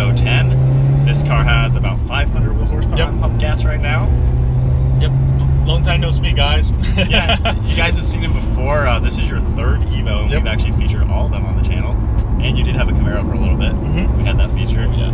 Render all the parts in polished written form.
Evo 10. This car has about 500 wheel horsepower on pump gas right now. Yep. Long time no speak, guys. Yeah, you guys have seen him before. This is your third Evo, and we've actually featured all of them on the channel. And you did have a Camaro for a little bit. We had that feature. Yeah.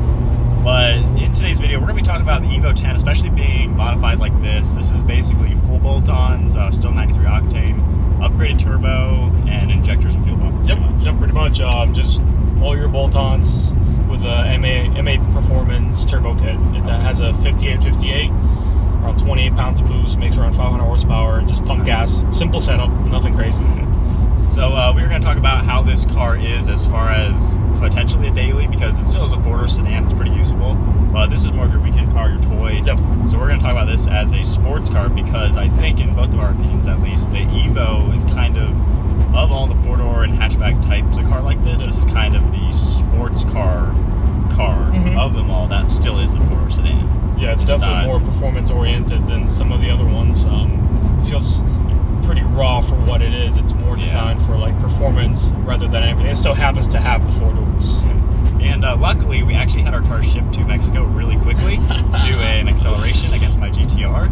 But in today's video, we're going to be talking about the Evo 10, especially being modified like this. This is basically full bolt-ons, still 93 octane, upgraded turbo, and injectors and fuel pump. Yep, pretty much. Just all your bolt-ons with a MA Performance turbo kit. It has a 5858, around 28 pounds of boost, makes around 500 horsepower, just pump gas. Simple setup, nothing crazy. So we're going to talk about how this car is as far as potentially a daily, because it still is a four-door sedan. It's pretty usable. But this is more of your weekend car, your toy. Yep. So we're going to talk about this as a sports car, because I think, in both of our opinions at least, the Evo is kind of all the four-door and hatchback types of car like this, this is kind of the sports car of them all that still is a four-door sedan. Yeah, it's definitely more performance-oriented than some of the other ones. It feels pretty raw for what it is. It's more designed for like performance rather than anything. It still happens to have the four doors. And luckily, we actually had our car shipped to Mexico really quickly to do an acceleration against my GT-R.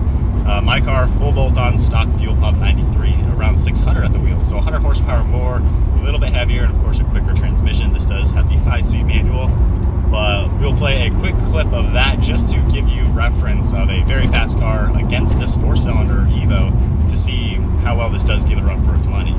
My car, full bolt-on, stock fuel pump 93, around 600 at the wheel. So 100 horsepower more, a little bit heavier, and of course a quicker transmission. This does have the 5-speed manual. But we'll play a quick clip of that just to give you reference of a very fast car against this four-cylinder Evo to see how well this does give it a run for its money.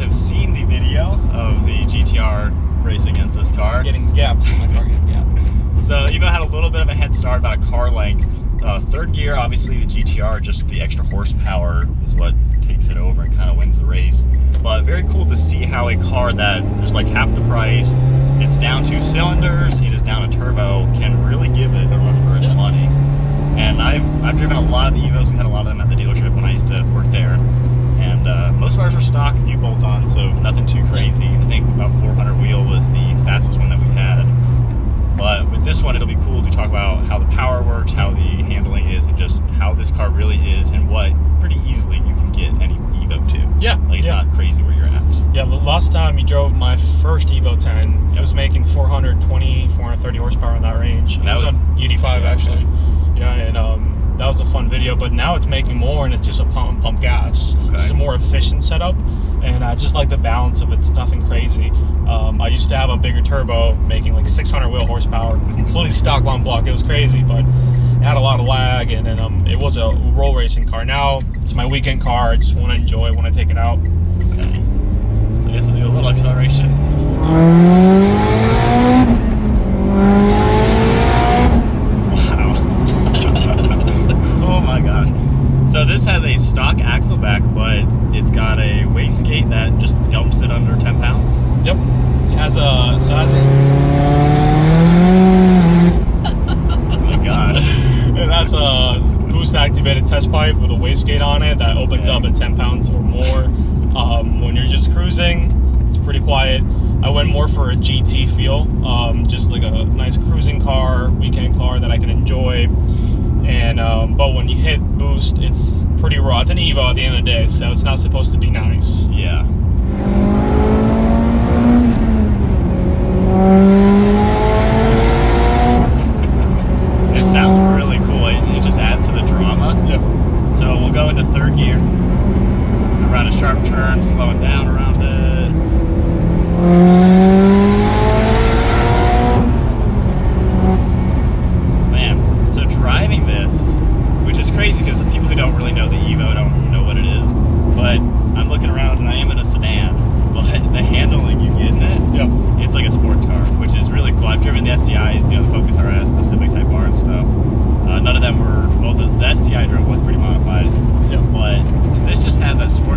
Have seen the video of the GT-R race against this car. Getting gapped. My car getting gapped. So Evo had a little bit of a head start, about a car length. Third gear, obviously the GT-R, just the extra horsepower is what takes it over and kind of wins the race. But very cool to see how a car that is like half the price, it's down 2 cylinders, it is down a turbo, can really give it a run for its money. And I've driven a lot of the Evos. We had a lot of them at the dealership when I used to work there. And most of ours were stock, a few bolt-ons, so nothing too crazy. I think about 400 wheel was the fastest one that we had. But with this one, it'll be cool to talk about how the power works, how the handling is, and just how this car really is, and what pretty easily you can get any Evo to. Yeah. Like, it's not crazy where you're at. Yeah, the last time you drove my first Evo 10, it was making 420, 430 horsepower in that range. And that was on UD5, actually. Okay. Yeah, and that was a fun video, but now it's making more, and it's just a pump gas. Okay. It's a more efficient setup, and I just like the balance of it. It's nothing crazy. I used to have a bigger turbo, making like 600 wheel horsepower, completely stock line block. It was crazy, but it had a lot of lag, and then it was a roll racing car. Now it's my weekend car. I just want to enjoy it when I take it out. Okay. So I guess we'll do a little acceleration. So this has a stock axle back, but it's got a wastegate that just dumps it under 10 pounds. Yep. It has a... Oh my gosh. It has a boost-activated test pipe with a wastegate on it that opens up at 10 pounds or more. When you're just cruising, it's pretty quiet. I went more for a GT feel, just like a nice cruising car, weekend car that I can enjoy. And but when you hit boost, it's pretty raw. It's an Evo at the end of the day, so it's not supposed to be nice. Yeah. It sounds really cool. It just adds to the drama. Yep. So we'll go into third gear. Around a sharp turn, slowing down around it. Driving this, which is crazy because people who don't really know the Evo don't know what it is, but I'm looking around and I am in a sedan, but the handling you get in it, it's like a sports car, which is really cool. I've driven the STIs, you know, the Focus RS, the Civic Type R and stuff. None of them were, well, the STI I drove was pretty modified, but this just has that sport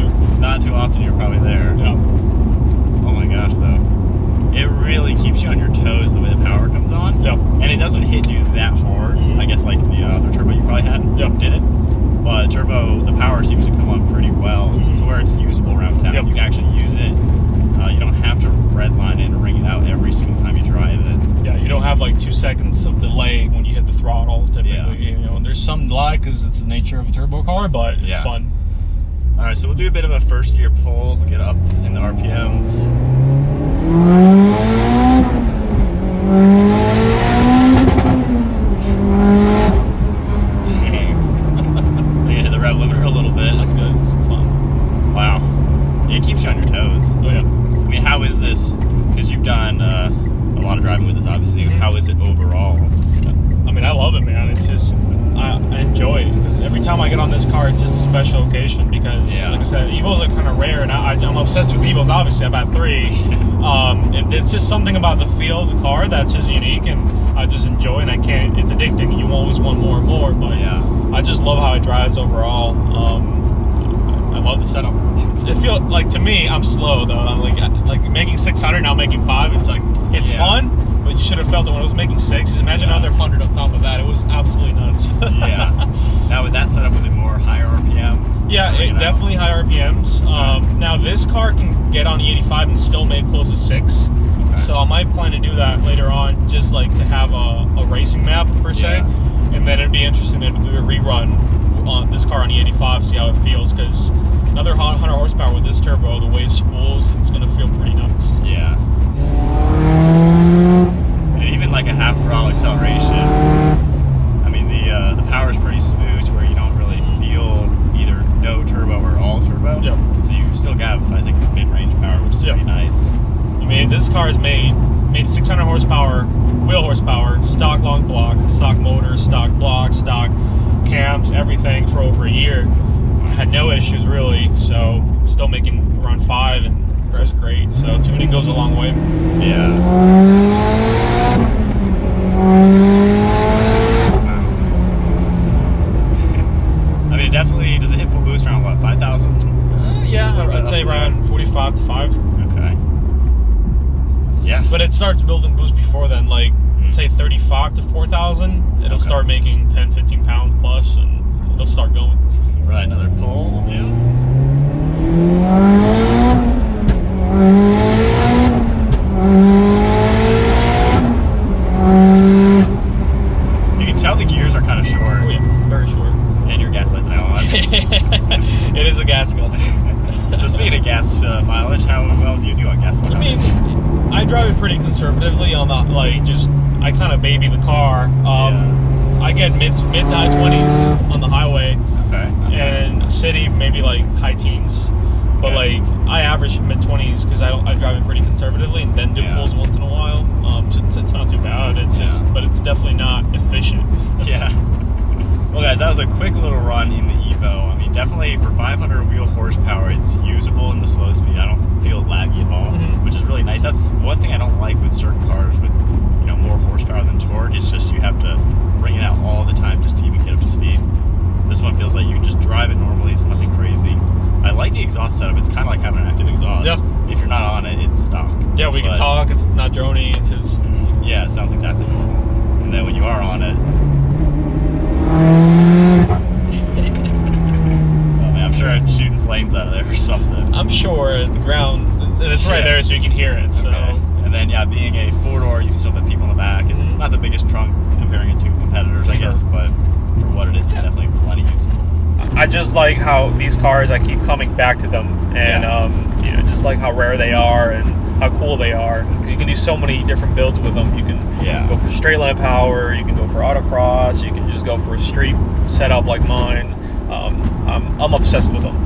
there. Not too often you're probably there. Yeah. Oh my gosh, though. It really keeps you on your toes the way the power comes on. Yep. And it doesn't hit you that hard. I guess like the other turbo you probably had did it. But the power seems to come on pretty well to where it's usable around town. Yep. You can actually use it. You don't have to redline it and ring it out every single time you drive it. Yeah, you don't have like 2 seconds of delay when you hit the throttle typically. Yeah. You know, and there's some lag because it's the nature of a turbo car, but it's fun. All right, so we'll do a bit of a first gear pull. We'll get up in the RPMs. Dang. I hit the rev limiter a little bit. That's good. It's fun. Wow. Yeah, it keeps you on your toes. Oh yeah. I mean, how is this? Because you've done a lot of driving with this, obviously. How is it overall? I mean, I love it, man. It's just, I enjoy it because every time I get on this car, it's just a special occasion because, like I said, Evos are kind of rare, and I'm obsessed with Evos. Obviously, I've had 3. And it's just something about the feel of the car that's just unique, and I just enjoy it. It's addicting. You always want more and more, but I just love how it drives overall. I love the setup. It feels like, to me, I'm slow though. I'm like making 600 now, making 5. It's like it's fun, but you should have felt it when it was making 6. Just imagine another 100 on top of that. It was absolutely nuts. Now with that setup, was it more higher RPM? Yeah, definitely higher RPMs. Now this car can get on E85 and still make close to 6. Okay. So I might plan to do that later on, just like to have a racing map per se, and then it'd be interesting to do a rerun on this car on E85, see how it feels, because another 100 horsepower with this turbo, the way it spools, it's going to feel pretty nuts. Yeah. And even like a half throttle acceleration, I mean, the power is pretty smooth to where you don't really feel either no turbo or all turbo. Yep. So you still got, I think, mid-range power, which is pretty nice. I mean, this car is made 600 horsepower, wheel horsepower, stock long block, stock motor, stock block, stock cams, everything for over a year. Had no issues really, so still making around 5, and that's great. So tuning goes a long way. Yeah. I mean, it definitely, does it hit full boost around what, 5,000? Yeah, I'd say around 45 to 5. Okay. Yeah. But it starts building boost before then, like say 35 to 4,000. It'll start making 10, 15 pounds plus, and it'll start going. Right, another pull, You can tell the gears are kind of short. Oh yeah, very short. And your gas light's now on. It is a gas guzzler. So speaking of gas mileage, how well do you do on gas mileage? I mean, I drive it pretty conservatively on the, I kind of baby the car. I get mid to high 20s on the highway. Okay. And city, maybe like high teens. But like, I average mid 20s because I drive it pretty conservatively, and then do pulls once in a while. So it's not too bad. It's just, but it's definitely not efficient. Yeah. Well, guys, that was a quick little run in the Evo. I mean, definitely for 500 wheel horsepower, it's usable in the slow speed. I don't feel laggy at all, which is really nice. That's one thing I don't like with certain cars with, more horsepower than torque. It's just you have to bring it out all the time just to even get up to speed. This one feels like you can just drive it normally. It's nothing crazy. I like the exhaust setup. It's kind of like having an active exhaust. Yep. If you're not on it, it's stock. Yeah, we can talk. It's not drony. It's just... Yeah, it sounds exactly normal. And then when you are on it... Oh, man, I'm sure it's shooting flames out of there or something. I'm sure the ground... And it's right there so you can hear it. So. Okay. And then, being a 4-door, you can still put people in the back. It's not the biggest trunk comparing it to competitors, I guess, but for what it is, it's definitely plenty useful. I just like how these cars, I keep coming back to them, and just like how rare they are and how cool they are. You can do so many different builds with them. You can go for straight line power, you can go for autocross, you can just go for a street setup like mine. I'm obsessed with them.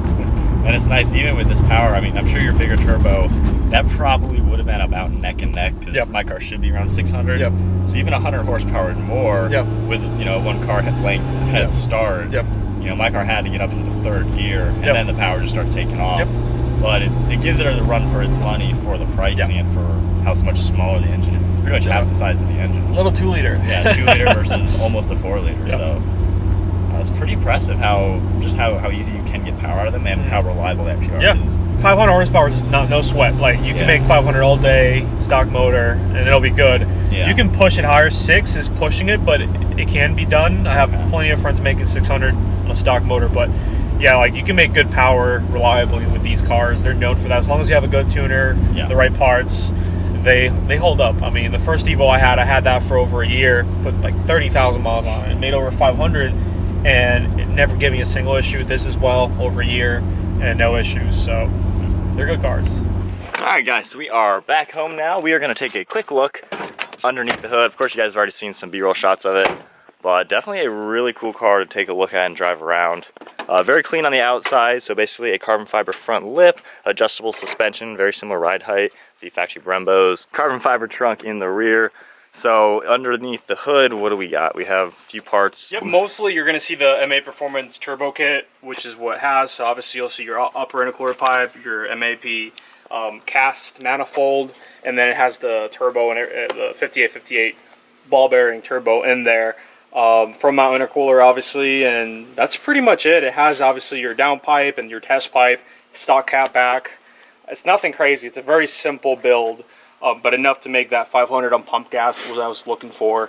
And it's nice, even with this power. I mean, I'm sure your bigger turbo, that probably would have been about neck and neck, because my car should be around 600. So even 100 horsepower and more with one car head start. My car had to get up into the third gear, and then the power just starts taking off. But it gives it a run for its money for the pricing and for how much smaller the engine. It's pretty much half the size of the engine. A little 2-liter. Yeah, 2-liter versus almost a 4-liter. So That's pretty impressive how easy you can get power out of them and how reliable they actually are. Yeah, 500 horsepower is no sweat. Like you can make 500 all day, stock motor, and it'll be good. Yeah. You can push it higher. 6 is pushing it, but it can be done. I have plenty of friends making 600 on a stock motor, but yeah, like you can make good power reliably with these cars. They're known for that. As long as you have a good tuner, the right parts, they hold up. I mean, the first Evo I had that for over a year, put like 30,000 miles on it, made over 500, and it never gave me a single issue. This as well, over a year, and no issues. So they're good cars. All right, guys, so we are back home now. We are going to take a quick look underneath the hood. Of course, you guys have already seen some B-roll shots of it, but definitely a really cool car to take a look at and drive around. Very clean on the outside, so basically a carbon fiber front lip, adjustable suspension, very similar ride height, the factory Brembos, carbon fiber trunk in the rear. So underneath the hood, what do we got? We have a few parts. Yep, mostly you're going to see the MA Performance Turbo Kit, which is what it has. So obviously you'll see your upper intercooler pipe, your MAP cast manifold, and then it has the turbo and the 5858 ball bearing turbo in there. From mount intercooler, obviously, and that's pretty much it. It has obviously your downpipe and your test pipe, stock cap back. It's nothing crazy. It's a very simple build, but enough to make that 500 on pump gas was what I was looking for.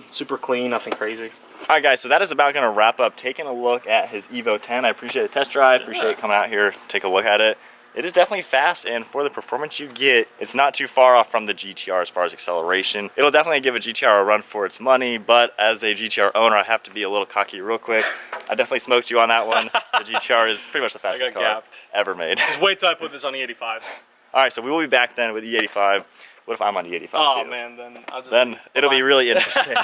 Super clean, nothing crazy. All right, guys, so that is about going to wrap up taking a look at his Evo 10. I appreciate the test drive. Appreciate coming out here, take a look at it. It is definitely fast, and for the performance you get, it's not too far off from the GT-R as far as acceleration. It'll definitely give a GT-R a run for its money, but as a GT-R owner, I have to be a little cocky real quick. I definitely smoked you on that one. The GT-R is pretty much the fastest car ever made. Just wait till I put this on E85. All right, so we will be back then with E85. What if I'm on E85 Oh, too? man, then it'll be really interesting.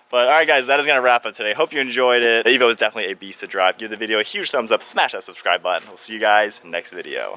But all right, guys, that is going to wrap up today. Hope you enjoyed it. The Evo is definitely a beast to drive. Give the video a huge thumbs up, smash that subscribe button. We'll see you guys in the next video.